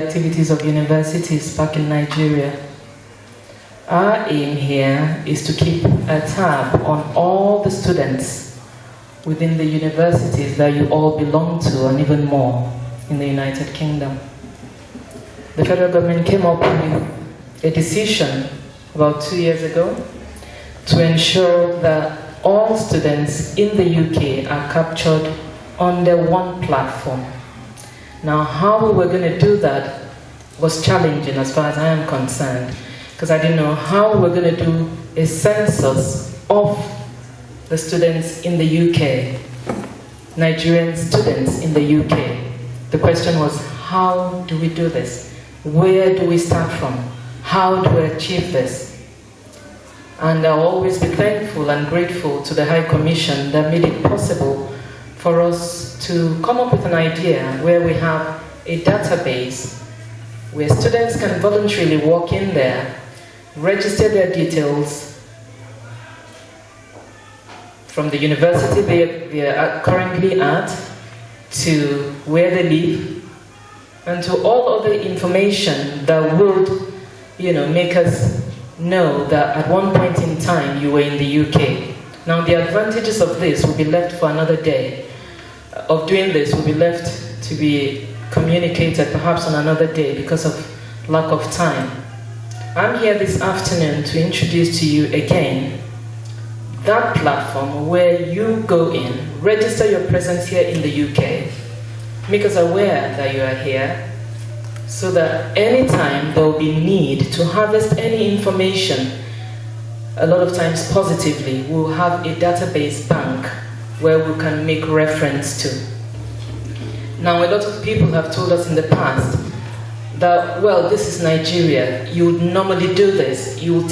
activities of universities back in Nigeria. Our aim here is to keep a tab on all the students within the universities that you all belong to, and even more in the United Kingdom. The federal government came up with a decision about 2 years ago to ensure that all students in the UK are captured under one platform. Now, how we were going to do that was challenging as far as I am concerned, because I didn't know how we were going to do a census of the students in the UK, Nigerian students in the UK. The question was, how do we do this? Where do we start from? How do we achieve this? And I'll always be thankful and grateful to the High Commission that made it possible for us to come up with an idea where we have a database where students can voluntarily walk in there, register their details from the university they are currently at, to where they live, and to all other information that would, make us know that at one point in time you were in the UK. Now, the advantages of this will be left for another day. Of doing this will be left to be communicated perhaps on another day because of lack of time. I'm here this afternoon to introduce to you again that platform where you go in, register your presence here in the UK, make us aware that you are here, so that anytime there will be need to harvest any information, a lot of times positively, we'll have a database bank where we can make reference to. Now, a lot of people have told us in the past that, well, this is Nigeria, you would normally do this, you will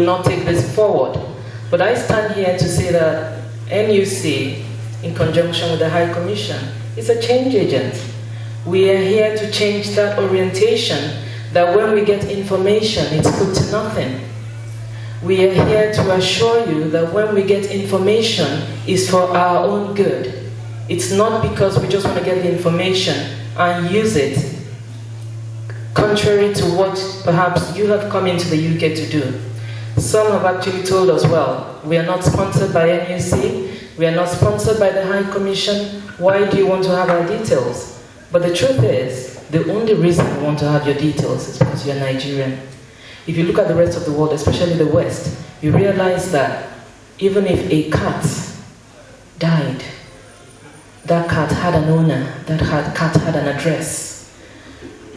not take this forward. But I stand here to say that NUC, in conjunction with the High Commission, is a change agent. We are here to change that orientation, that when we get information, it's good to nothing. We are here to assure you that when we get information, it's for our own good. It's not because we just want to get the information and use it contrary to what perhaps you have come into the UK to do. Some have actually told us, well, we are not sponsored by NUC, we are not sponsored by the High Commission, why do you want to have our details? But the truth is, the only reason we want to have your details is because you're Nigerian. If you look at the rest of the world, especially the West, you realize that even if a cat died, that cat had an owner, that cat had an address.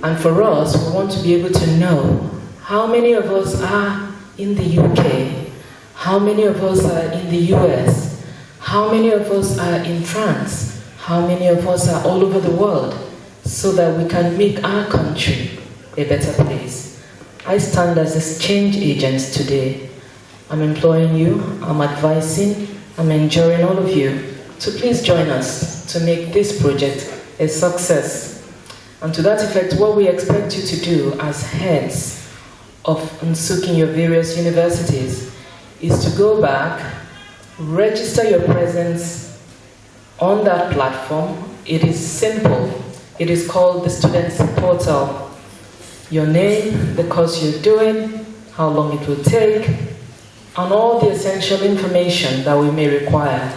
And for us, we want to be able to know how many of us are in the UK, how many of us are in the US, how many of us are in France, how many of us are all over the world, so that we can make our country a better place. I stand as a change agent today. I'm employing you, I'm advising, I'm enjoying all of you to please join us to make this project a success. And to that effect, what we expect you to do as heads of Nsukking your various universities is to go back, register your presence on that platform. It is simple. It is called the Students Portal. Your name, the course you're doing, how long it will take, and all the essential information that we may require.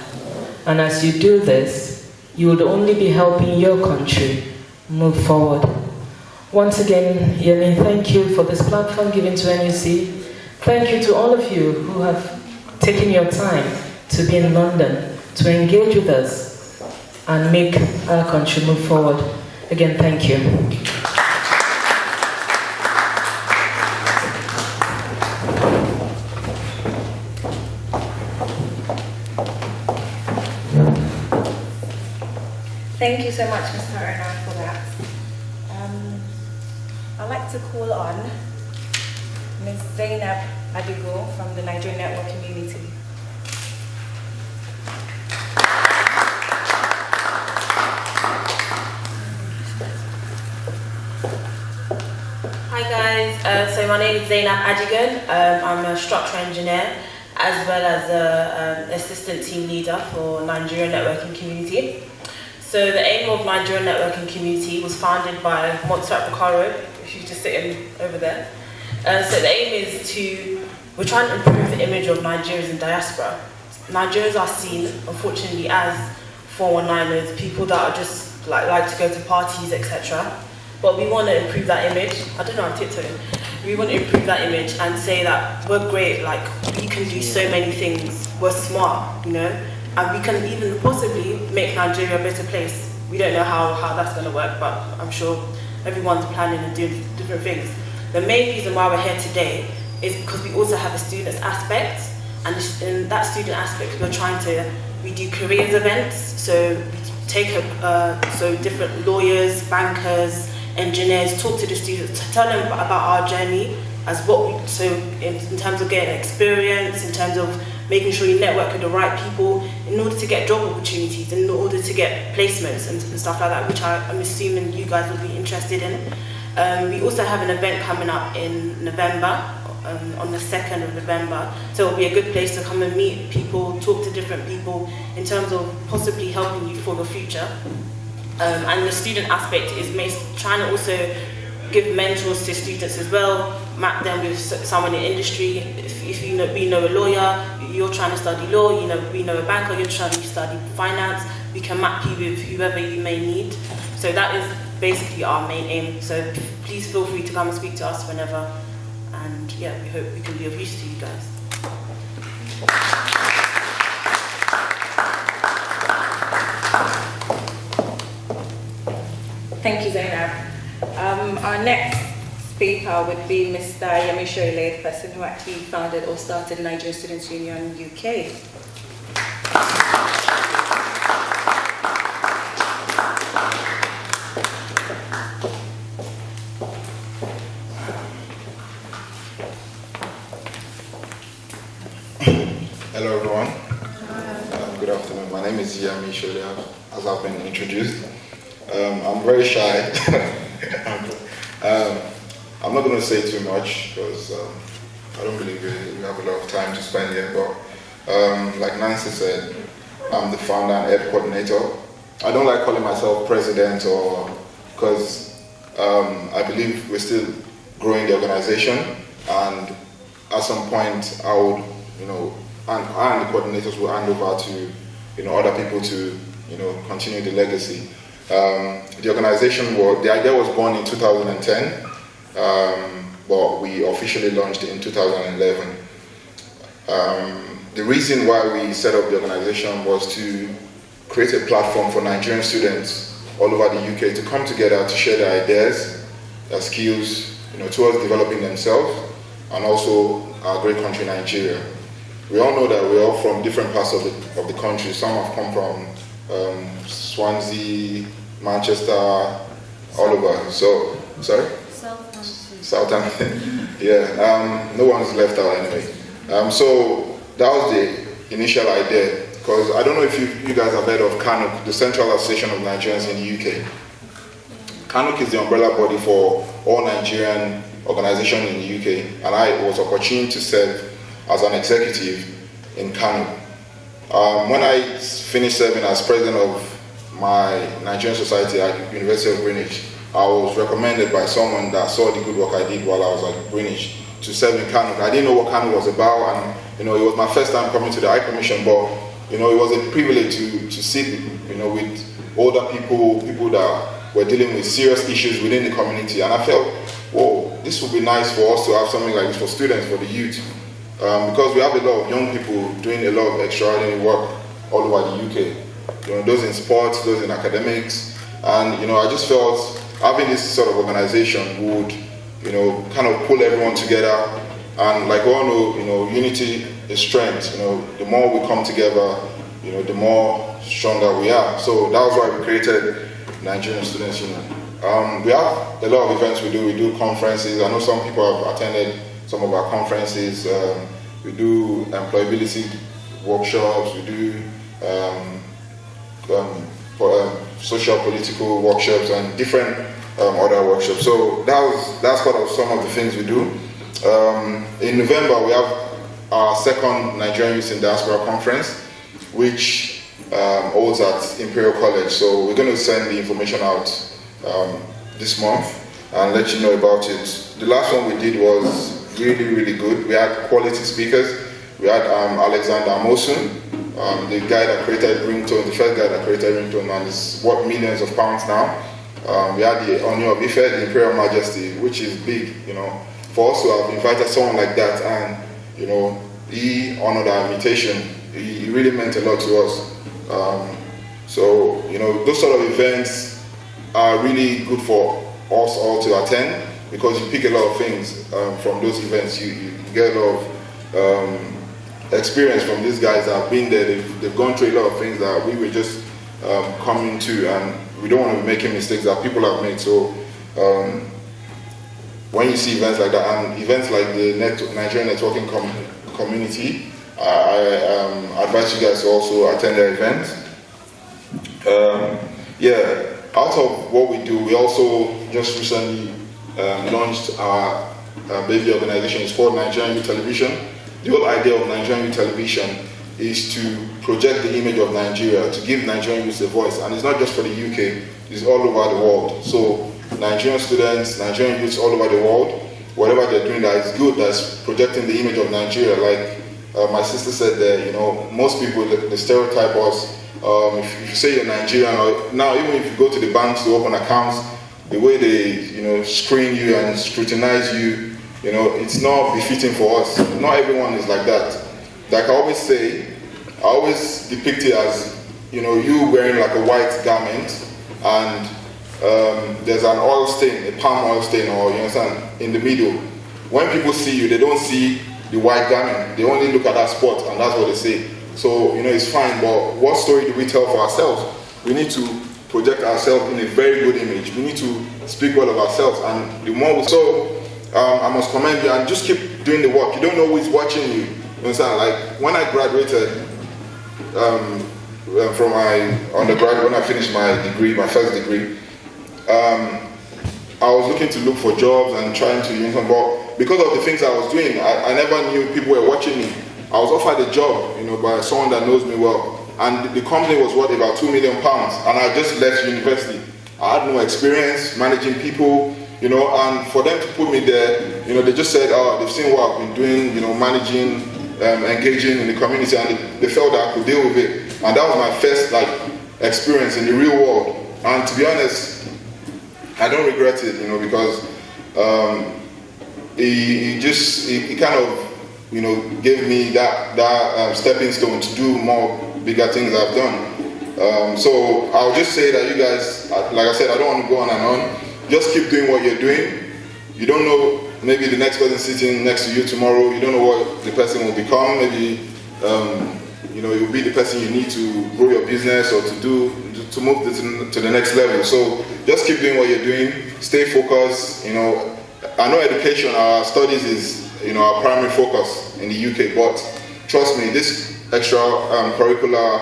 And as you do this, you would only be helping your country move forward. Once again, Yemi, thank you for this platform given to NUC. Thank you to all of you who have taken your time to be in London, to engage with us and make our country move forward. Again, thank you. Thank you so much, Mr. Erna, for that. I'd like to call on Ms. Zainab Adigo from the Nigerian Network Community. Hi guys, so my name is Zainab Adigo. I'm a structural engineer as well as an assistant team leader for Nigerian Networking Community. So the aim of Nigerian Networking Community was founded by Montserrat Bacaro, she's just sitting over there. So the aim is we're trying to improve the image of Nigerians in diaspora. Nigerians are seen, unfortunately, as 419ers, people that are just like to go to parties, etc. But we want to improve that image. I don't know, I'm tiptoeing. We want to improve that image and say that we're great, like we can do so many things, we're smart, you know, and we can even possibly make Nigeria a better place. We don't know how that's going to work, but I'm sure everyone's planning and doing different things. The main reason why we're here today is because we also have a students aspect, and in that student aspect we do careers events, so we take so different lawyers, bankers, engineers, talk to the students, tell them about our journey as in terms of getting experience, in terms of making sure you network with the right people in order to get job opportunities, in order to get placements and stuff like that, which I'm assuming you guys will be interested in. We also have an event coming up in November, on the 2nd of November, so it'll be a good place to come and meet people, talk to different people in terms of possibly helping you for the future. And the student aspect is trying to also give mentors to students as well, map them with someone in industry. If we know a lawyer, you're trying to study law, we know a banker, you're trying to study finance, we can map you with whoever you may need. So that is basically our main aim. So please feel free to come and speak to us whenever. And yeah, we hope we can be of use to you guys. Thank you, Zainab. Our next speaker would be Mr. Yemi Shoile, the person who actually founded or started Nigerian Students' Union UK. Hello everyone. Good afternoon. My name is Yemi Shoile, as I've been introduced. I'm very shy. I'm not going to say too much because I don't believe we have a lot of time to spend here, but like Nancy said, I'm the founder and head coordinator. I don't like calling myself president because I believe we're still growing the organization, and at some point I would, and the coordinators will hand over to, other people to, continue the legacy. The organization the idea was born in 2010, but we officially launched in 2011. The reason why we set up the organization was to create a platform for Nigerian students all over the UK to come together to share their ideas, their skills, towards developing themselves, and also our great country, Nigeria. We all know that we're all from different parts of the country. Some have come from Swansea, Manchester, all over. So, sorry? Southampton. Yeah, no one's left out anyway. So that was the initial idea, because I don't know if you guys have heard of CANUC, the Central Association of Nigerians in the UK. CANUC is the umbrella body for all Nigerian organizations in the UK, and I was opportune to serve as an executive in CANUC. When I finished serving as president of my Nigerian Society at the University of Greenwich, I was recommended by someone that saw the good work I did while I was at Greenwich to serve in CANUC. I didn't know what CANUC was about, and it was my first time coming to the High Commission, but it was a privilege to sit with older people that were dealing with serious issues within the community, and I felt, whoa, this would be nice for us to have something like this for students, for the youth, because we have a lot of young people doing a lot of extraordinary work all over the UK. Those in sports, those in academics, and I just felt having this sort of organization would, kind of pull everyone together. And like we all know, unity is strength. The more we come together, the more stronger we are. So that was why we created Nigerian Students Union. We have a lot of events we do. We do conferences. I know some people have attended some of our conferences. We do employability workshops. We do social political workshops and different other workshops. So that's part of some of the things we do. In November we have our second Nigerian Youth in Diaspora conference, which holds at Imperial College. So we're going to send the information out this month and let you know about it. The last one we did was really, really good. We had quality speakers. We had Alexander Amosun, the guy that created ringtone, the first guy that created ringtone, and it's worth millions of pounds now. We had the Onyo of Ife, the Imperial Majesty, which is big, you know, for us to have invited someone like that, and you know, he honored our invitation. He really meant a lot to us. So you know, those sort of events are really good for us all to attend because you pick a lot of things from those events. You get a lot of experience from these guys that have been there. They've gone through a lot of things that we were just coming to, and we don't want to be making mistakes that people have made. So when you see events like that, and events like the Nigerian networking community, I advise you guys to also attend their events. Yeah, out of what we do, we also just recently launched our baby organization. It's called Nigerian Youth Television. The whole idea of Nigerian Youth Television is to project the image of Nigeria, to give Nigerian youth a voice. And it's not just for the UK, it's all over the world. So Nigerian students, Nigerian youths all over the world, whatever they're doing that is good, that's projecting the image of Nigeria. Like my sister said there, you know, most people, they stereotype us. If you say you're Nigerian, or now even if you go to the banks to open accounts, the way they, you know, screen you and scrutinize you, you know, it's not befitting for us. Not everyone is like that. Like I always say, I always depict it as, you know, you wearing like a white garment and there's an oil stain, a palm oil stain, or you understand, in the middle. When people see you, they don't see the white garment. They only look at that spot and that's what they say. So, you know, it's fine, but what story do we tell for ourselves? We need to project ourselves in a very good image. We need to speak well of ourselves, and the more we... So, I must commend you and just keep doing the work. You don't know who is watching you. You understand? Like, when I graduated from my undergrad, when I finished my degree, my first degree, I was looking to look for jobs and trying to, you know, but because of the things I was doing, I never knew people were watching me. I was offered a job, you know, by someone that knows me well, and the company was worth about £2 million, and I just left university. I had no experience managing people, you know, and for them to put me there, you know, they just said, oh, they've seen what I've been doing, you know, managing, engaging in the community, and they felt that I could deal with it. And that was my first, like, experience in the real world. And to be honest, I don't regret it, you know, because it kind of, you know, gave me that stepping stone to do more bigger things I've done. So I'll just say that you guys, like I said, I don't want to go on and on. Just keep doing what you're doing. You don't know, maybe the next person sitting next to you tomorrow, you don't know what the person will become. Maybe, you know, you'll be the person you need to grow your business or to move to the next level. So just keep doing what you're doing. Stay focused. You know, I know education, our studies is, you know, our primary focus in the UK, but trust me, this extra curricular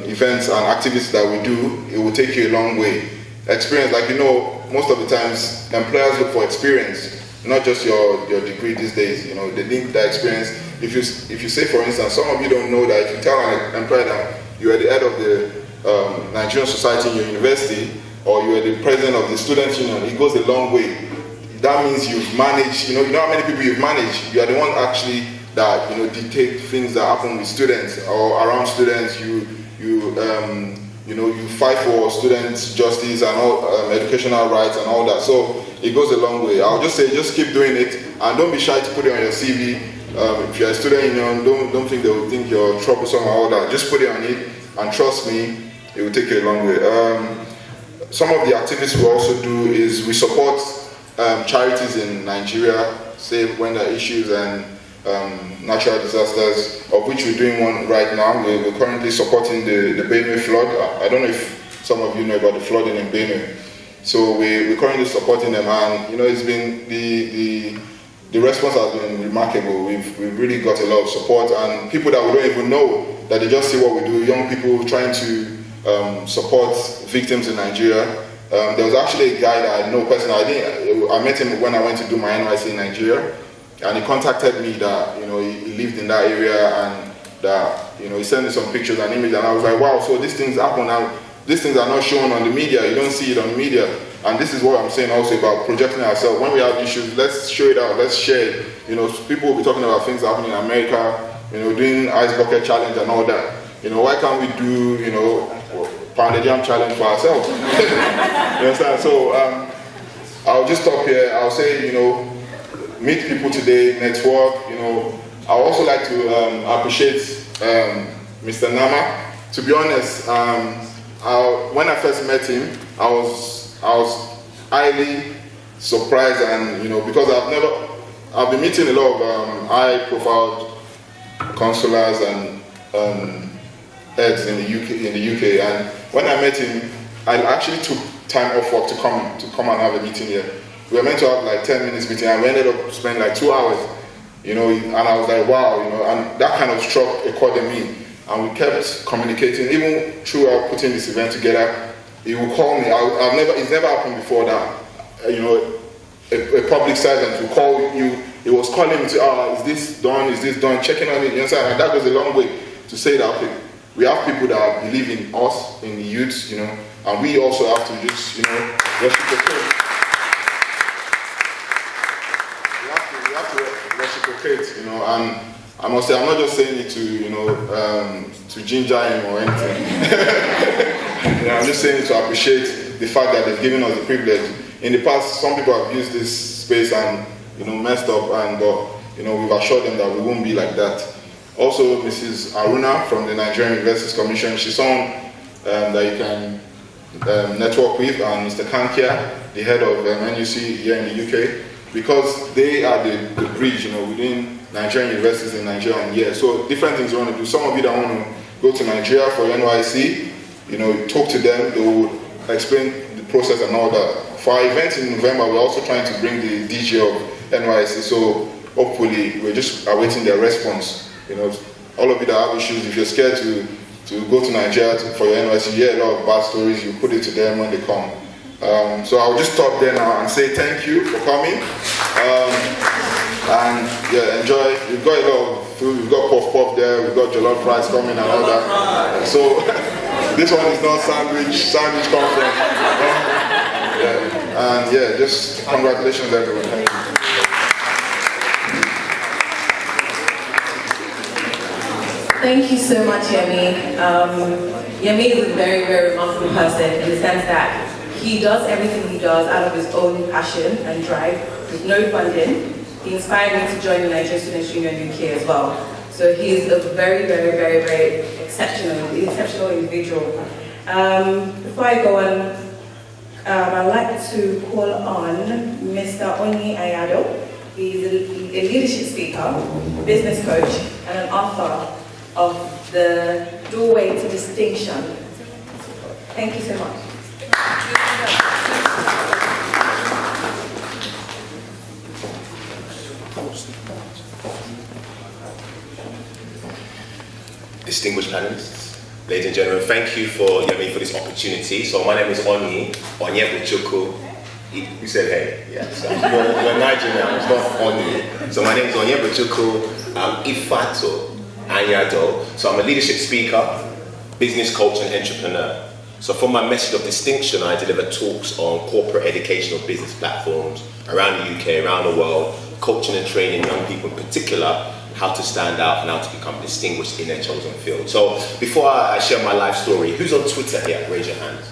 events and activities that we do, it will take you a long way. Experience, like, you know, most of the times employers look for experience, not just your degree these days. You know, they need that experience. If you say, for instance, some of you don't know that if you tell an employer that you are the head of the Nigerian society in your university, or you are the president of the student union, it goes a long way. That means you've managed, you know how many people you've managed. You are the one actually that, you know, dictate things that happen with students or around students. You know, you fight for students' justice and all educational rights and all that. So it goes a long way. I'll just say, just keep doing it, and don't be shy to put it on your CV. If you're a student union, don't think they will think you're troublesome or all that. Just put it on it, and trust me, it will take you a long way. Some of the activities we also do is we support charities in Nigeria, say when there are issues and natural disasters, of which we're doing one right now. We're currently supporting the Benue flood. I don't know if some of you know about the flooding in Benue. So we're currently supporting them, and, you know, it's been the response has been remarkable. We've really got a lot of support, and people that we don't even know, that they just see what we do. Young people trying to support victims in Nigeria. There was actually a guy that I know personally. I met him when I went to do my NYC in Nigeria, and he contacted me that, you know, he lived in that area, and that, you know, he sent me some pictures and images, and I was like, wow, so these things happen now. These things are not shown on the media. You don't see it on the media. And this is what I'm saying also about projecting ourselves. When we have issues, let's show it out, let's share it. You know, people will be talking about things happening in America, you know, doing ice bucket challenge and all that. You know, why can't we do, you know, pound jam challenge for ourselves? You understand? So I'll just stop here. I'll say, you know, meet people today, network. You know, I also like to appreciate Mr. Nama. To be honest, when I first met him, I was highly surprised, and you know, because I've been meeting a lot of high-profile consulars and heads in the UK, and when I met him, I actually took time off work to come and have a meeting here. We were meant to have like 10 minutes meeting, and we ended up spending like 2 hours, you know, and I was like, wow, you know, and that kind of struck a chord in me, and we kept communicating, even throughout putting this event together. He would call me. It's never happened before that, you know, a public servant will call you. He was calling me to, is this done, checking on it, you understand? And that goes a long way to say that, okay, we have people that believe in us, in the youths, you know, and we also have to just, you know, reciprocate. We have to reciprocate, you know, and I must say, I'm not just saying it to, you know, to ginger him or anything. You know, I'm just saying it to appreciate the fact that they've given us the privilege. In the past, some people have used this space and, you know, messed up, but you know, we've assured them that we won't be like that. Also, Mrs. Aruna from the Nigerian Universities Commission, she's someone that you can network with, and Mr. Kankia, the head of NUC here in the UK, because they are the bridge, you know, within Nigerian universities in Nigeria and here. So different things you want to do. Some of you that want to go to Nigeria for NYC, you know, talk to them, they will explain the process and all that. For our event in November, we're also trying to bring the DJ of NYC, so hopefully we're just awaiting their response. You know, all of you that have issues, if you're scared to go to Nigeria for your NYC, you hear a lot of bad stories, you put it to them when they come. So I'll just stop there now and say thank you for coming. And yeah, enjoy. We've got a lot of food, we've got puff there, we've got jollof rice coming and all that. So this one is not sandwich conference. Yeah. And yeah, just congratulations everyone. Thank you. Thank you so much, Yemi. Yemi is a very, very remarkable person in the sense that he does everything he does out of his own passion and drive with no funding. He inspired me to join the Nigerian Students Union UK as well. So he is a very, very, very, very exceptional individual. Before I go on, I'd like to call on Mr. Onyi Ayado. He's a leadership speaker, business coach, and an author of The Doorway to Distinction. Thank you so much. Distinguished panelists, ladies and gentlemen, thank you for Yemi for this opportunity. So my name is Onyebuchukwu. You said hey, yeah. So you're Nigerian now, it's not Onye. So my name is Onyebuchukwu Ifato Anyado. So I'm a leadership speaker, business coach and entrepreneur. So for my message of distinction, I deliver talks on corporate educational business platforms around the UK, around the world, coaching and training young people in particular how to stand out and how to become distinguished in their chosen field. So before I share my life story, who's on Twitter here? Raise your hands.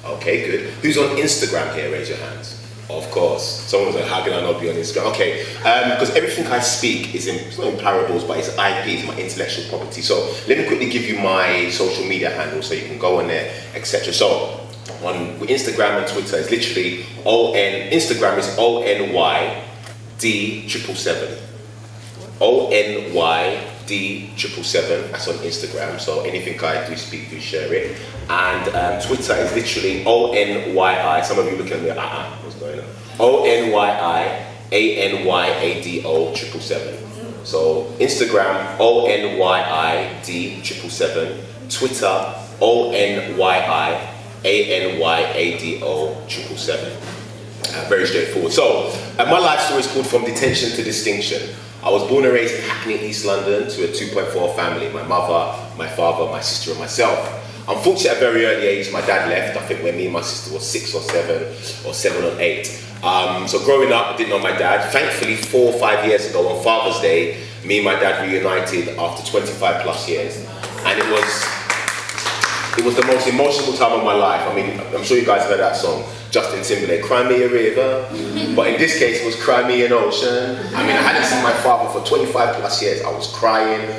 Okay, good. Who's on Instagram here? Raise your hands. Of course. Someone's like, how can I not be on Instagram? Okay, because everything I speak is it's not in parables, but it's IP, it's my intellectual property. So let me quickly give you my social media handle so you can go on there, etc. So on Instagram and Twitter, it's literally Instagram is ONYD777. ONYD777, that's on Instagram, so anything I do speak, do share it. And Twitter is literally ONYI, some of you looking at me, what's going on? ONYIANYADO777. So Instagram, ONYID777, Twitter, ONYIANYADO777. Very straightforward. So my life story is called From Detention to Distinction. I was born and raised in Hackney, East London, to a 2.4 family. My mother, my father, my sister and myself. Unfortunately, at a very early age, my dad left. I think when me and my sister was 6 or 7, or 7 or 8. So growing up, I didn't know my dad. Thankfully, 4 or 5 years ago on Father's Day, me and my dad reunited after 25 plus years. And it was the most emotional time of my life. I mean, I'm sure you guys heard that song, Justin Timberlake, Cry Me a River. But in this case, it was Cry Me an Ocean. I mean, I hadn't seen my father for 25 plus years. I was crying,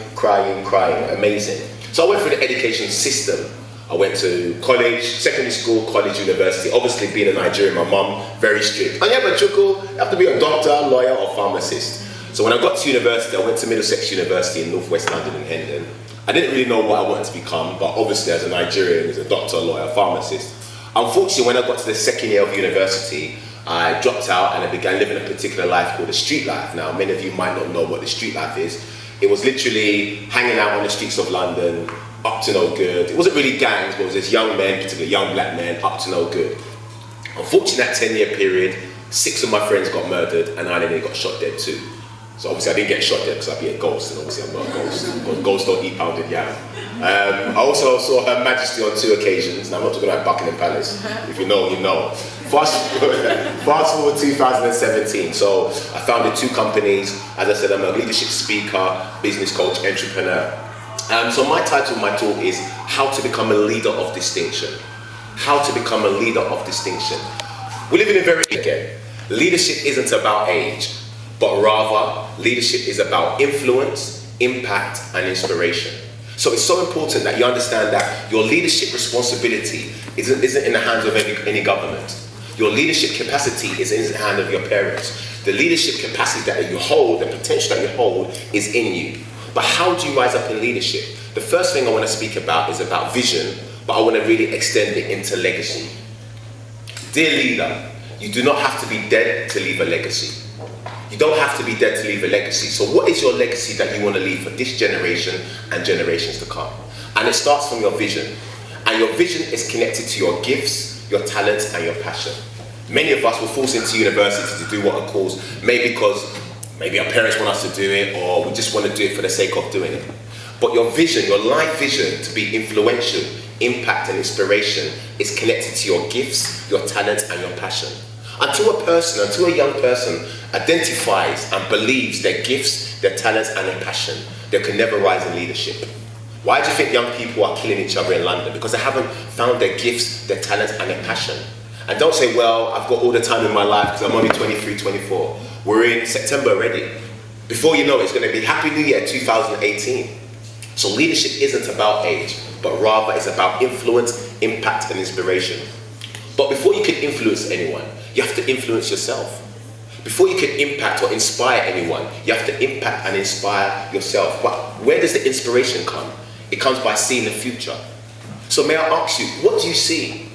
amazing. So I went through the education system. I went to college, secondary school, college, university. Obviously, being a Nigerian, my mum, very strict. And yeah, but Chuku, you have to be a doctor, lawyer, or pharmacist. So when I got to university, I went to Middlesex University in northwest London in Hendon. I didn't really know what I wanted to become, but obviously as a Nigerian, as a doctor, lawyer, pharmacist. Unfortunately, when I got to the second year of university, I dropped out and I began living a particular life called the street life. Now, many of you might not know what the street life is. It was literally hanging out on the streets of London, up to no good. It wasn't really gangs, but it was just young men, particularly young black men, up to no good. Unfortunately, that 10-year period, 6 of my friends got murdered and I nearly got shot dead too. So obviously I didn't get shot dead because I'd be a ghost, and obviously I'm not a ghost, because ghosts don't eat pounded yam. I also saw Her Majesty on 2 occasions, and I'm not talking about Buckingham Palace. If you know, you know. Fast forward 2017, so I founded 2 companies. As I said, I'm a leadership speaker, business coach, entrepreneur. So my title, my talk is How to Become a Leader of Distinction. How to become a leader of distinction. We live in a very, again, leadership isn't about age, but rather leadership is about influence, impact, and inspiration. So it's so important that you understand that your leadership responsibility isn't in the hands of any government. Your leadership capacity is in the hand of your parents. The leadership capacity that you hold, the potential that you hold, is in you. But how do you rise up in leadership? The first thing I want to speak about is about vision, but I want to really extend it into legacy. Dear leader, you do not have to be dead to leave a legacy. You don't have to be dead to leave a legacy. So what is your legacy that you want to leave for this generation and generations to come? And it starts from your vision. And your vision is connected to your gifts, your talents, and your passion. Many of us were forced into university to do what are called, maybe because maybe our parents want us to do it, or we just want to do it for the sake of doing it. But your vision, your life vision to be influential, impact, and inspiration is connected to your gifts, your talents, and your passion. Until a young person identifies and believes their gifts, their talents, and their passion, they can never rise in leadership. Why do you think young people are killing each other in London? Because they haven't found their gifts, their talents, and their passion. And don't say, well, I've got all the time in my life because I'm only 23, 24. We're in September already. Before you know it, it's going to be Happy New Year 2018. So leadership isn't about age, but rather it's about influence, impact, and inspiration. But before you can influence anyone, you have to influence yourself. Before you can impact or inspire anyone, you have to impact and inspire yourself. But where does the inspiration come? It comes by seeing the future. So may I ask you, what do you see?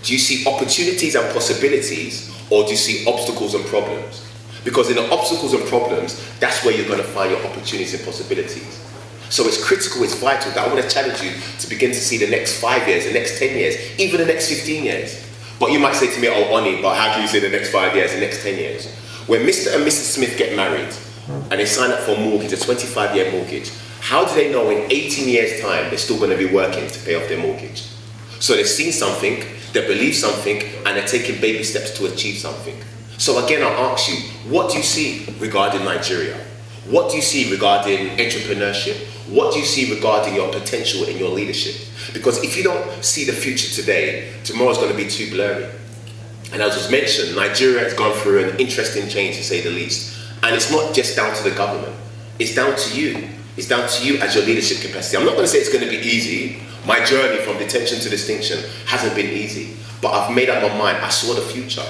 Do you see opportunities and possibilities, or do you see obstacles and problems? Because in the obstacles and problems, that's where you're going to find your opportunities and possibilities. So it's critical, it's vital that I want to challenge you to begin to see the next 5 years, the next 10 years, even the next 15 years. But you might say to me, oh, Oni, but how can you say the next 5 years, the next 10 years? When Mr. and Mrs. Smith get married and they sign up for a mortgage, a 25-year mortgage, how do they know in 18 years' time they're still going to be working to pay off their mortgage? So they've seen something, they believe something, and they're taking baby steps to achieve something. So again, I'll ask you, what do you see regarding Nigeria? What do you see regarding entrepreneurship? What do you see regarding your potential in your leadership? Because if you don't see the future today, tomorrow's going to be too blurry. And as was mentioned, Nigeria has gone through an interesting change, to say the least. And it's not just down to the government. It's down to you. It's down to you as your leadership capacity. I'm not going to say it's going to be easy. My journey from detention to distinction hasn't been easy. But I've made up my mind. I saw the future.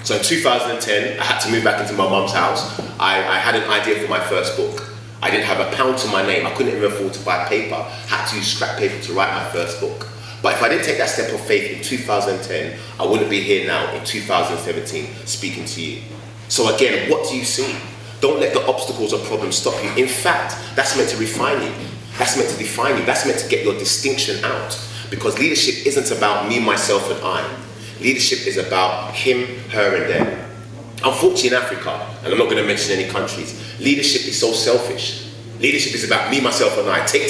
So in 2010, I had to move back into my mum's house. I had an idea for my first book. I didn't have a pound to my name. I couldn't even afford to buy paper. I had to use scrap paper to write my first book. But if I didn't take that step of faith in 2010, I wouldn't be here now in 2017 speaking to you. So again, what do you see? Don't let the obstacles or problems stop you. In fact, that's meant to refine you. That's meant to define you. That's meant to get your distinction out. Because leadership isn't about me, myself, and I. Leadership is about him, her, and them. Unfortunately in Africa, and I'm not going to mention any countries, leadership is so selfish. Leadership is about me, myself and I, take.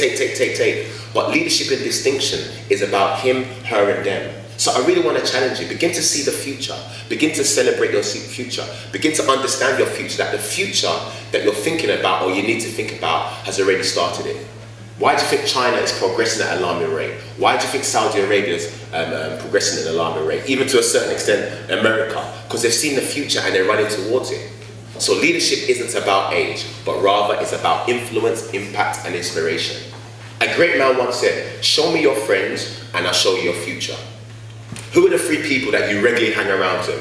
But leadership and distinction is about him, her and them. So I really want to challenge you, begin to see the future, begin to celebrate your future, begin to understand your future, that the future that you're thinking about or you need to think about has already started it. Why do you think China is progressing at an alarming rate? Why do you think Saudi Arabia is progressing at an alarming rate? Even to a certain extent, America, because they've seen the future and they're running towards it. So leadership isn't about age, but rather it's about influence, impact, and inspiration. A great man once said, show me your friends and I'll show you your future. Who are the 3 people that you regularly hang around to?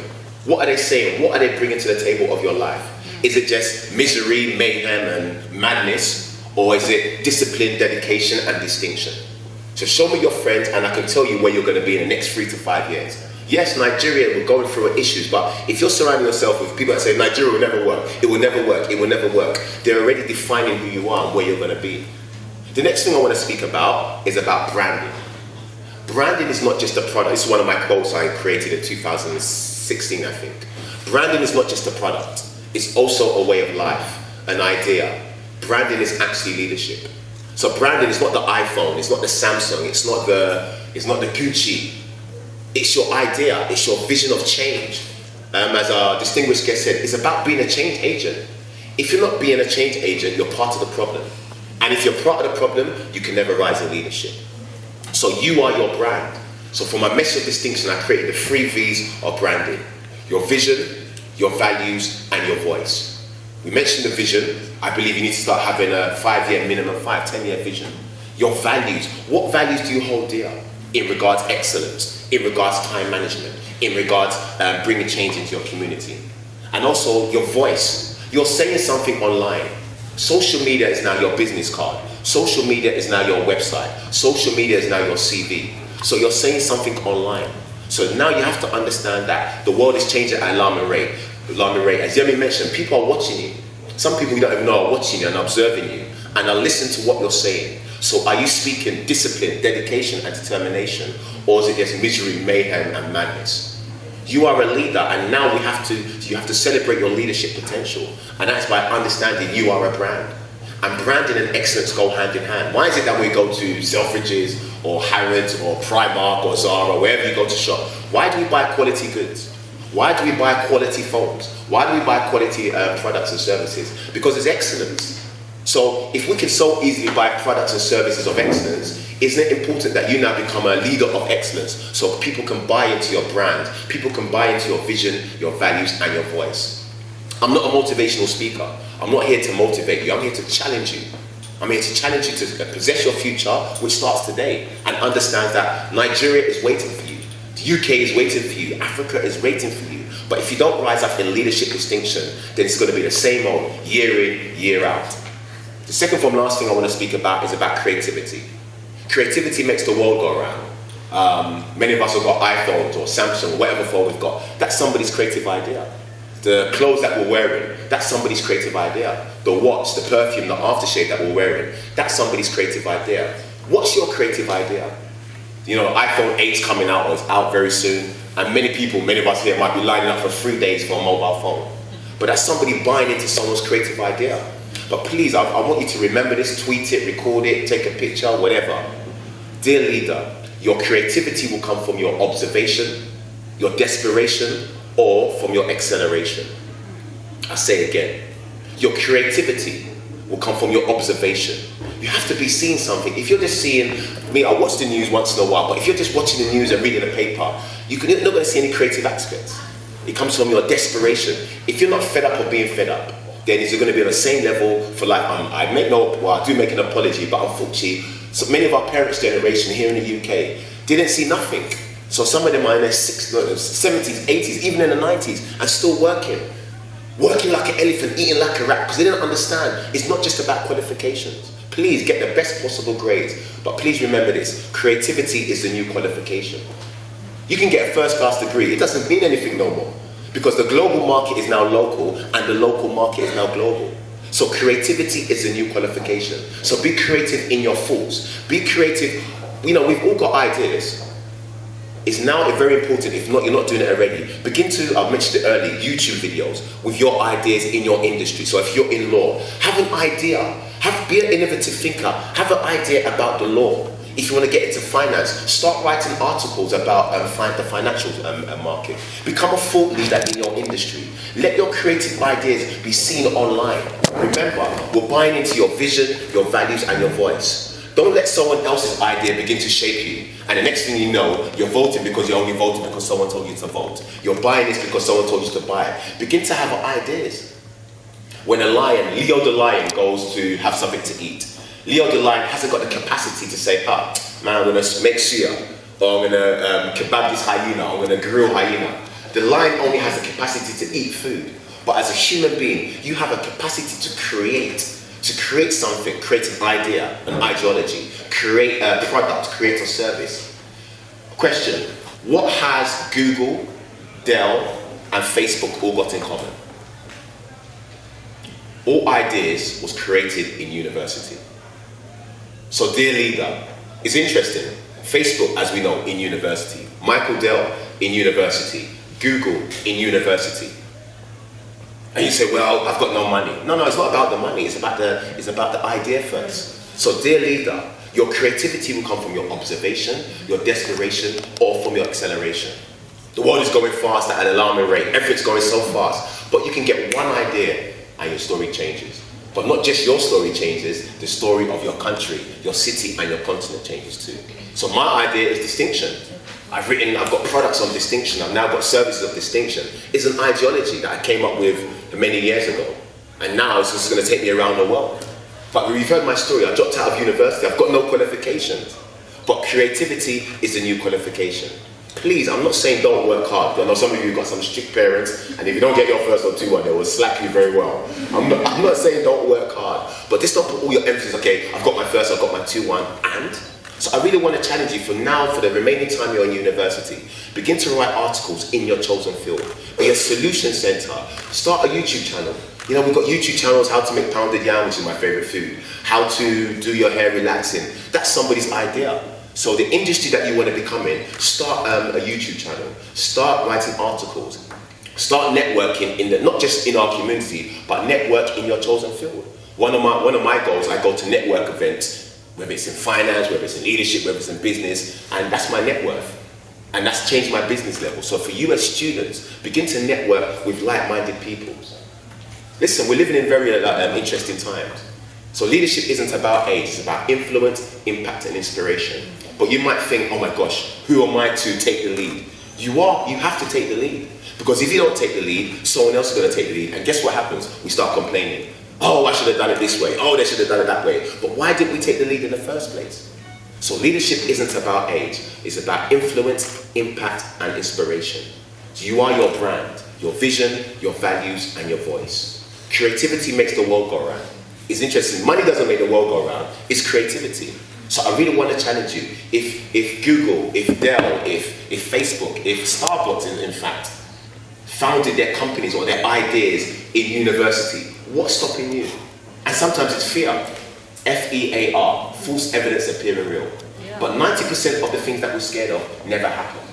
What are they saying? What are they bringing to the table of your life? Is it just misery, mayhem, and madness? Or is it discipline, dedication, and distinction? So show me your friends and I can tell you where you're going to be in the next 3 to 5 years. Yes, Nigeria, we're going through issues, but if you're surrounding yourself with people that say Nigeria will never work, it will never work, it will never work, they're already defining who you are and where you're going to be. The next thing I want to speak about is about branding. Branding is not just a product. This is one of my quotes I created in 2016, I think. Branding is not just a product. It's also a way of life, an idea. Branding is actually leadership. So branding is not the iPhone, it's not the Samsung, it's not the Gucci. It's your idea, it's your vision of change. As our distinguished guest said, it's about being a change agent. If you're not being a change agent, you're part of the problem. And if you're part of the problem, you can never rise in leadership. So you are your brand. So for my message of distinction, I created the 3 V's of branding. Your vision, your values, and your voice. We mentioned the vision. I believe you need to start having a 5-year minimum, 5-10-year vision. Your values. What values do you hold dear? In regards excellence, in regards time management, in regards bringing change into your community. And also your voice. You're saying something online. Social media is now your business card. Social media is now your website. Social media is now your CV. So you're saying something online. So now you have to understand that the world is changing at an alarming rate. As Yemi mentioned, people are watching you. Some people you don't even know are watching you and observing you and are listening to what you're saying. So are you speaking discipline, dedication, and determination, or is it just misery, mayhem, and madness? You are a leader, and now you have to celebrate your leadership potential, and that's by understanding you are a brand. And branding and excellence go hand in hand. Why is it that we go to Selfridges or Harrods or Primark or Zara, or wherever you go to shop? Why do we buy quality goods? Why do we buy quality phones? Why do we buy quality products and services? Because it's excellence. So if we can so easily buy products and services of excellence, isn't it important that you now become a leader of excellence so people can buy into your brand, people can buy into your vision, your values, and your voice? I'm not a motivational speaker. I'm not here to motivate you. I'm here to challenge you. I'm here to challenge you to possess your future, which starts today, and understand that Nigeria is waiting for you. The UK is waiting for you. Africa is waiting for you. But if you don't rise up in leadership distinction, then it's going to be the same old year in, year out. The second from last thing I want to speak about is about creativity. Creativity makes the world go around. Many of us have got iPhones or Samsung, whatever phone we've got. That's somebody's creative idea. The clothes that we're wearing, that's somebody's creative idea. The watch, the perfume, the aftershave that we're wearing, that's somebody's creative idea. What's your creative idea? You know, iPhone 8's coming out, or it's out very soon, and many of us here might be lining up for 3 days for a mobile phone. But that's somebody buying into someone's creative idea. But please, I want you to remember this, tweet it, record it, take a picture, whatever. Dear leader, your creativity will come from your observation, your desperation, or from your acceleration. I say it again. Your creativity will come from your observation. You have to be seeing something. If you're just seeing, I watch the news once in a while, but if you're just watching the news and reading the paper, you're not going to see any creative aspects. It comes from your desperation. If you're not fed up of being fed up, then is it going to be on the same level for life? I do make an apology, but unfortunately, so many of our parents' generation here in the UK didn't see nothing. So some of them are in their 70s, 80s, even in the 90s, and still working like an elephant, eating like a rat, because they didn't understand. It's not just about qualifications. Please get the best possible grades, but please remember this: creativity is the new qualification. You can get a first-class degree; it doesn't mean anything no more. Because the global market is now local and the local market is now global. So creativity is a new qualification. So be creative in your thoughts. Be creative. We've all got ideas. is now very important. If not, you're not doing it already. Begin to, I mentioned it earlier, YouTube videos with your ideas in your industry. So if you're in law, have an idea. Be an innovative thinker. Have an idea about the law. If you want to get into finance, start writing articles about the financial market. Become a thought leader in your industry. Let your creative ideas be seen online. Remember, we're buying into your vision, your values, and your voice. Don't let someone else's idea begin to shape you. And the next thing you know, you're voting because you're only voting because someone told you to vote. You're buying this because someone told you to buy it. Begin to have ideas. When Leo the lion goes to have something to eat, Leo the lion hasn't got the capacity to say, man, I'm going to make suya, or I'm going to kebab this hyena, I'm going to grill hyena. The lion only has the capacity to eat food. But as a human being, you have a capacity to create something, create an idea, an ideology, create a product, create a service. Question, what has Google, Dell, and Facebook all got in common? All ideas was created in university. So dear leader, it's interesting. Facebook, as we know, in university. Michael Dell, in university. Google, in university. And you say, well, I've got no money. No, it's not about the money. It's about the idea first. So dear leader, your creativity will come from your observation, your desperation, or from your acceleration. The world is going fast at an alarming rate. Everything's going so fast. But you can get one idea and your story changes. But not just your story changes, the story of your country, your city, and your continent changes too. So my idea is distinction. I've got products on distinction, I've now got services of distinction. It's an ideology that I came up with many years ago. And now it's just going to take me around the world. But you've heard my story, I dropped out of university, I've got no qualifications. But creativity is a new qualification. Please, I'm not saying don't work hard. I know some of you got some strict parents, and if you don't get your first or 2-1, they will slap you very well. I'm not saying don't work hard, but just don't put all your emphasis, okay, I've got my first, I've got my 2-1, and? So I really want to challenge you for the remaining time you're in university, begin to write articles in your chosen field. Be a solution center. Start a YouTube channel. You know, we've got YouTube channels, how to make pounded yam, which is my favorite food, how to do your hair relaxing. That's somebody's idea. So the industry that you want to become in, start a YouTube channel, start writing articles, start networking not just in our community, but network in your chosen field. One of my goals, I go to network events, whether it's in finance, whether it's in leadership, whether it's in business, and that's my net worth. And that's changed my business level. So for you as students, begin to network with like-minded people. Listen, we're living in very interesting times. So leadership isn't about age, it's about influence, impact, and inspiration. But you might think, oh my gosh, who am I to take the lead? You have to take the lead. Because if you don't take the lead, someone else is going to take the lead. And guess what happens? We start complaining. Oh, I should have done it this way. Oh, they should have done it that way. But why didn't we take the lead in the first place? So leadership isn't about age. It's about influence, impact, and inspiration. So you are your brand, your vision, your values, and your voice. Creativity makes the world go round. It's interesting. Money doesn't make the world go round. It's creativity. So I really want to challenge you. If Google, if Dell, if Facebook, if Starbucks, in fact, founded their companies or their ideas in university, what's stopping you? And sometimes it's fear. F-E-A-R, false evidence appearing real. Yeah. But 90% of the things that we're scared of never happened.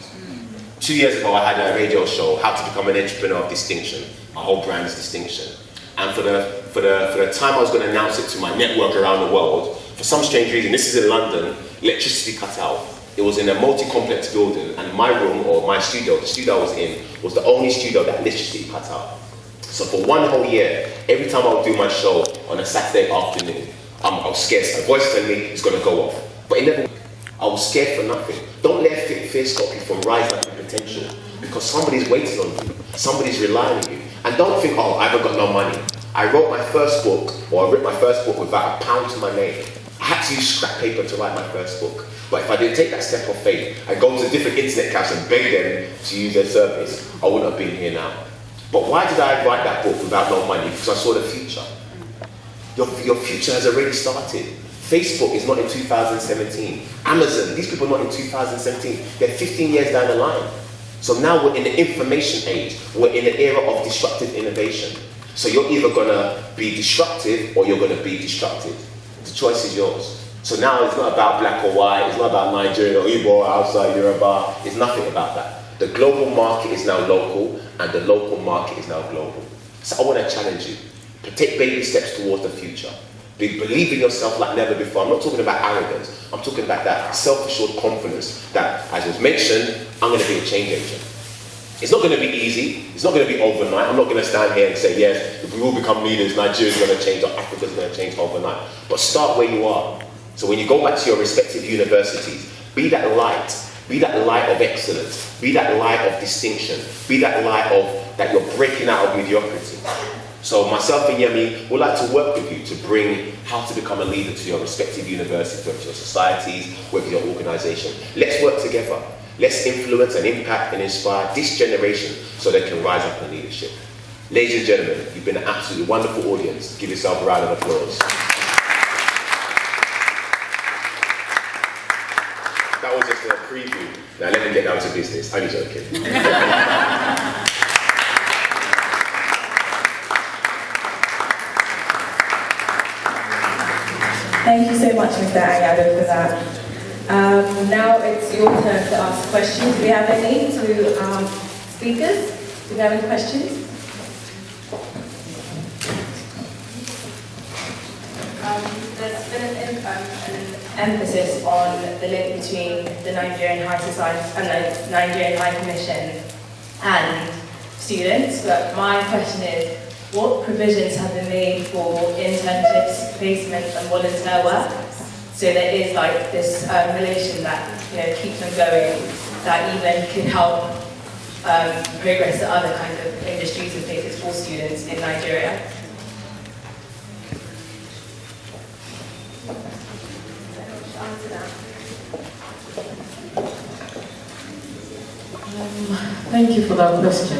2 years ago, I had a radio show, How to Become an Entrepreneur of Distinction. My whole brand is distinction. And for the time I was going to announce it to my network around the world, for some strange reason, this is in London, electricity cut out. It was in a multi-complex building, and my room, or my studio, the studio I was in, was the only studio that electricity cut out. So for 1 whole year, every time I would do my show on a Saturday afternoon, I was scared. My voice telling me it's going to go off. But it never. I was scared for nothing. Don't let fear stop you from rising up your potential, because somebody's waiting on you. Somebody's relying on you. And don't think, oh, I haven't got no money. I wrote my first book, or I wrote my first book without a pound to my name. I had to use scrap paper to write my first book. But if I didn't take that step of faith, I go to different internet cafes and beg them to use their service, I wouldn't have been here now. But why did I write that book without no money? Because I saw the future. Your future has already started. Facebook is not in 2017. Amazon, these people are not in 2017. They're 15 years down the line. So now we're in the information age. We're in the era of disruptive innovation. So you're either going to be disruptive or you're going to be destructive. The choice is yours. So now it's not about black or white, it's not about Nigerian or Igbo outside Yoruba, it's nothing about that. The global market is now local, and the local market is now global. So I want to challenge you to take baby steps towards the future. Believe in yourself like never before. I'm not talking about arrogance, I'm talking about that self-assured confidence that, as was mentioned, I'm going to be a change agent. It's not going to be easy, it's not going to be overnight. I'm not going to stand here and say, yes, if we all become leaders, Nigeria's going to change or Africa's going to change overnight. But start where you are. So when you go back to your respective universities, be that light of excellence, be that light of distinction, be that light of that you're breaking out of mediocrity. So myself and Yemi would like to work with you to bring how to become a leader to your respective universities, whether it's your societies, whether it's your organisation. Let's work together. Let's influence and impact and inspire this generation so they can rise up in leadership. Ladies and gentlemen, you've been an absolutely wonderful audience. Give yourself a round of applause. That was just a preview. Now let me get down to business. I'm joking. Thank you so much, Mr. Ayado, for that. Now it's your turn to ask questions. Do we have any to speakers? Do we have any questions? There's been an emphasis on the link between the Nigerian High Society and the Nigerian High Commission and students, but my question is, what provisions have been made for internships, placements and volunteer work? So there is like this relation that keeps them going, that even can help progress to other kinds of industries and places for students in Nigeria. Thank you for that question.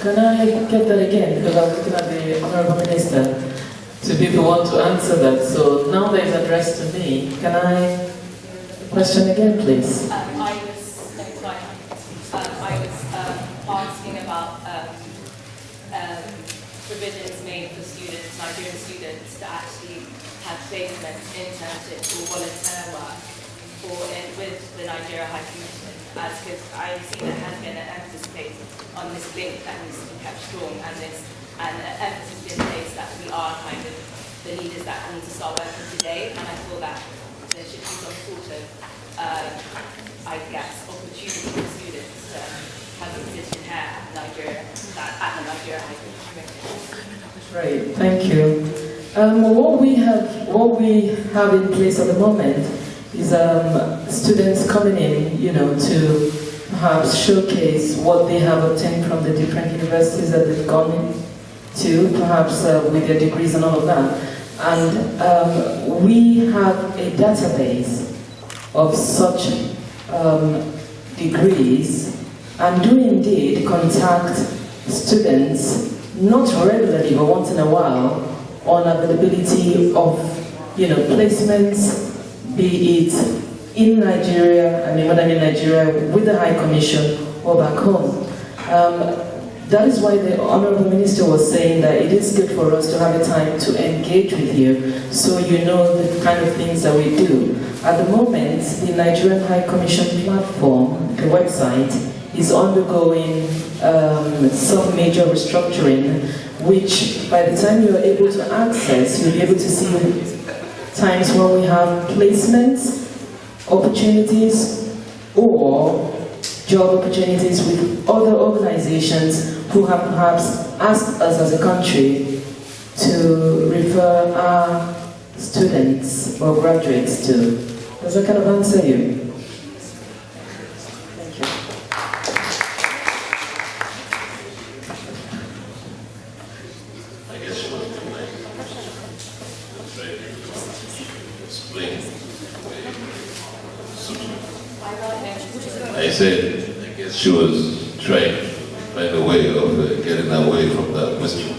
Can I get that again? Because I was looking at the Honourable Minister to be the one to answer that. So now that it's addressed to me, can I question again, please? I was asking about provisions made for students, Nigerian students, to actually have placements, internships, or volunteer work with the Nigeria High Commission. Because I see there has been an emphasis placed on this link that needs to be kept strong, and an emphasis been placed that we are kind of the leaders that need to start working today. And I feel that there should be some sort of, opportunity for students to have a position here at the Nigeria High Commission. Right, thank you. What we have in place at the moment is students coming in, to perhaps showcase what they have obtained from the different universities that they've gone to, perhaps with their degrees and all of that. And we have a database of such degrees, and do indeed contact students, not regularly but once in a while, on availability of placements, be it in Nigeria, when I'm in Nigeria, with the High Commission or back home. That is why the Honourable Minister was saying that it is good for us to have a time to engage with you, so you know the kind of things that we do. At the moment, the Nigerian High Commission platform, the website, is undergoing some major restructuring, which by the time you are able to access, you'll be able to see times when we have placements, opportunities, or job opportunities with other organizations who have perhaps asked us as a country to refer our students or graduates to. Does that kind of answer you? Thank you. I guess you want to explain. I said, I guess she was trying to find a way of getting away from that question.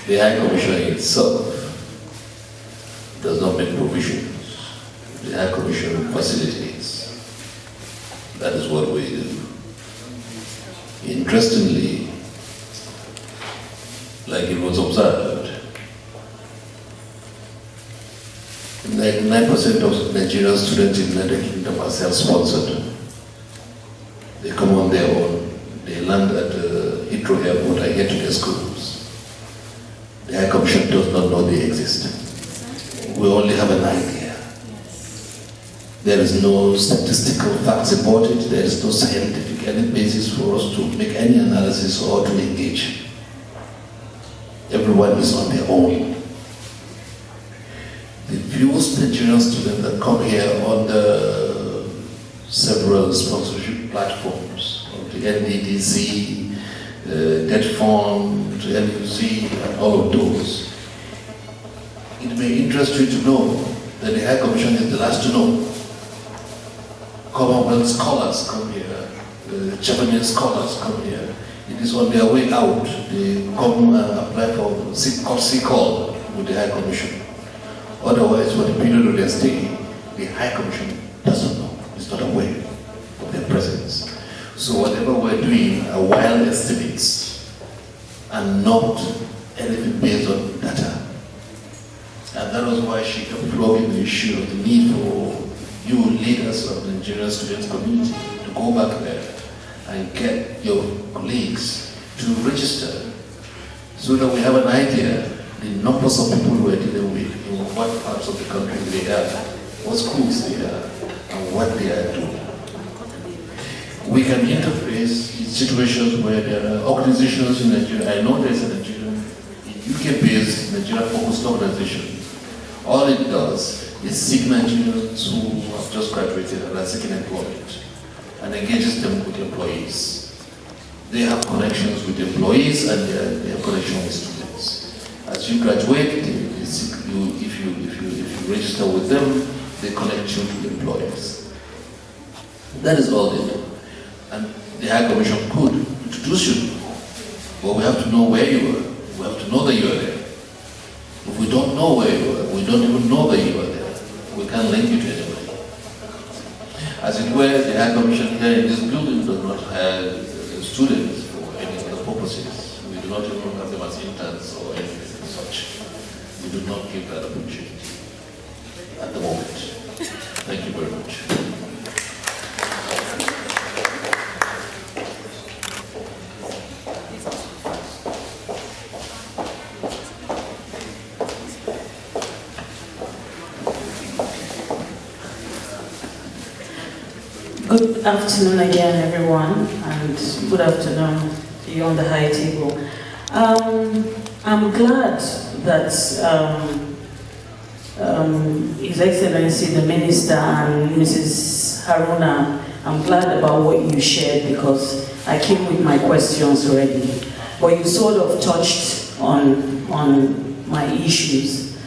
The High Commission itself does not make provisions. The High Commission facilitates. That is what we do. Interestingly, like it was observed, 99% of Nigerian students in the United Kingdom are self-sponsored. They come on their own. They land at Heathrow Airport and get to their schools. The High Commission does not know they exist. We only have an idea. There is no statistical facts about it. There is no scientific any basis for us to make any analysis or to engage. Everyone is on their own. The few Nigerian students that come here on the several sponsorship platforms, the NDDC, Debt Fund, NUC, and all of those, it may interest you to know that the High Commission is the last to know. Commonwealth scholars come here, Japanese scholars come here. It is on their way out. They come and apply for C-call with the High Commission. Otherwise, for the period of their stay, the High Commission doesn't know, is not aware of their presence. So whatever we're doing are wild estimates and not anything based on data. And that was why she kept flogging the issue of the need for you leaders of the Nigerian students community to go back there and get your colleagues to register so that we have an idea the numbers of people we're dealing with, in what parts of the country they are, what schools they are, and what they are doing. We can interface in situations where there are organizations in Nigeria. I know there's a Nigerian, UK-based Nigeria-focused organization. All it does is seek Nigerians who have just graduated and are seeking employment and engages them with employees. They have connections with employees and they have connections with students. As you graduate, if you register with them, they connect you to employers. That is all they do. And the High Commission could introduce you, but we have to know where you are. We have to know that you are there. If we don't know where you are, we don't even know that you are there, we can't link you to anybody. As it were, the High Commission here in this building does not have students for any other purposes. We do not even have them as interns or anything such. We do not give that opportunity at the moment. Thank you very much. Good afternoon again, everyone, and good afternoon to you on the high table. I'm glad that His Excellency the Minister and Mrs. Haruna, I'm glad about what you shared because I came with my questions already. But you sort of touched on my issues.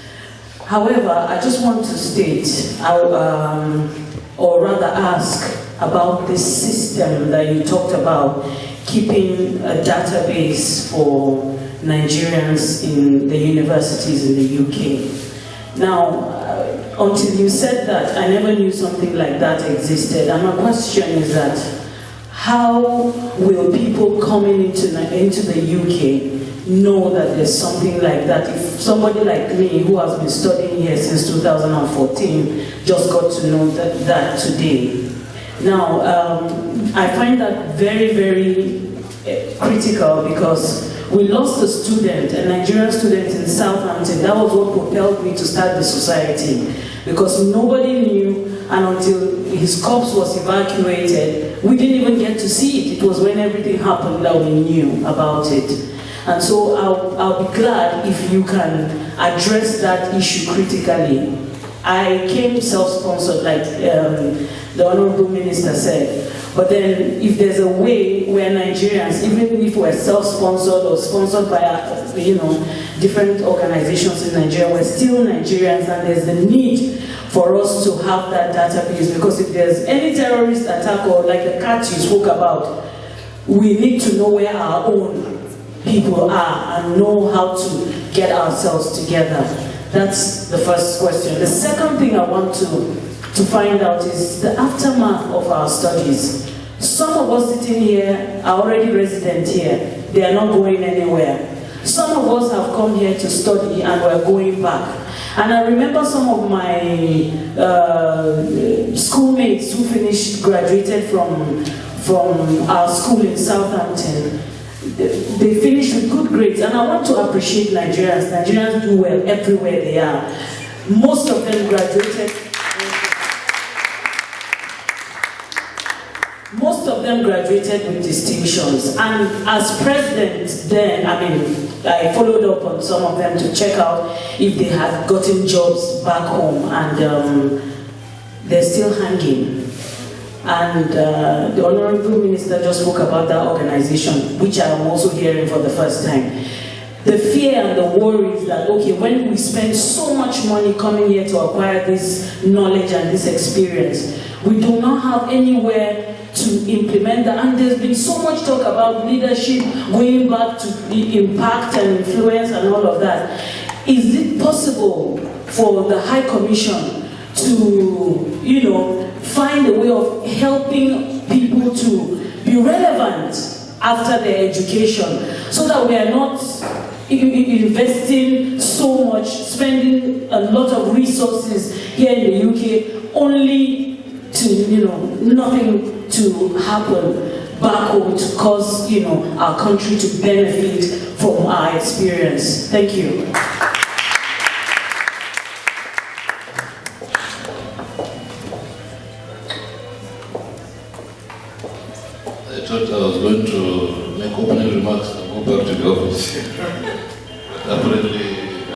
However, I just want to state, or rather ask, about this system that you talked about, keeping a database for Nigerians in the universities in the UK. Now, until you said that, I never knew something like that existed. And my question is that, how will people coming into the UK know that there's something like that? If somebody like me, who has been studying here since 2014, just got to know that today. Now, I find that very, very critical because we lost a student, a Nigerian student in Southampton. That was what propelled me to start the society because nobody knew, and until his corpse was evacuated, we didn't even get to see it. It was when everything happened that we knew about it. And so I'll be glad if you can address that issue critically. I came self-sponsored, like the Honorable Minister said. But then, if there's a way where Nigerians, even if we're self-sponsored or sponsored by, different organizations in Nigeria, we're still Nigerians, and there's the need for us to have that database. Because if there's any terrorist attack or like the cat you spoke about, we need to know where our own people are and know how to get ourselves together. That's the first question. The second thing I want to find out is the aftermath of our studies. Some of us sitting here are already resident here. They are not going anywhere. Some of us have come here to study and we're going back. And I remember some of my schoolmates who graduated from our school in Southampton. They finished with good grades, and I want to appreciate Nigerians. Nigerians do well everywhere they are. Most of them graduated. Most of them graduated with distinctions, and as president then, I followed up on some of them to check out if they had gotten jobs back home, and they're still hanging. And the Honorable Minister just spoke about that organization, which I am also hearing for the first time. The fear and the worries that, okay, when we spend so much money coming here to acquire this knowledge and this experience, we do not have anywhere to implement that. And there's been so much talk about leadership going back to the impact and influence and all of that. Is it possible for the High Commission to, find a way of helping people to be relevant after their education, so that we are not investing so much, spending a lot of resources here in the UK, only to, nothing to happen back home to cause, our country to benefit from our experience. Thank you. I thought I was going to make opening remarks and go back to the office. Apparently,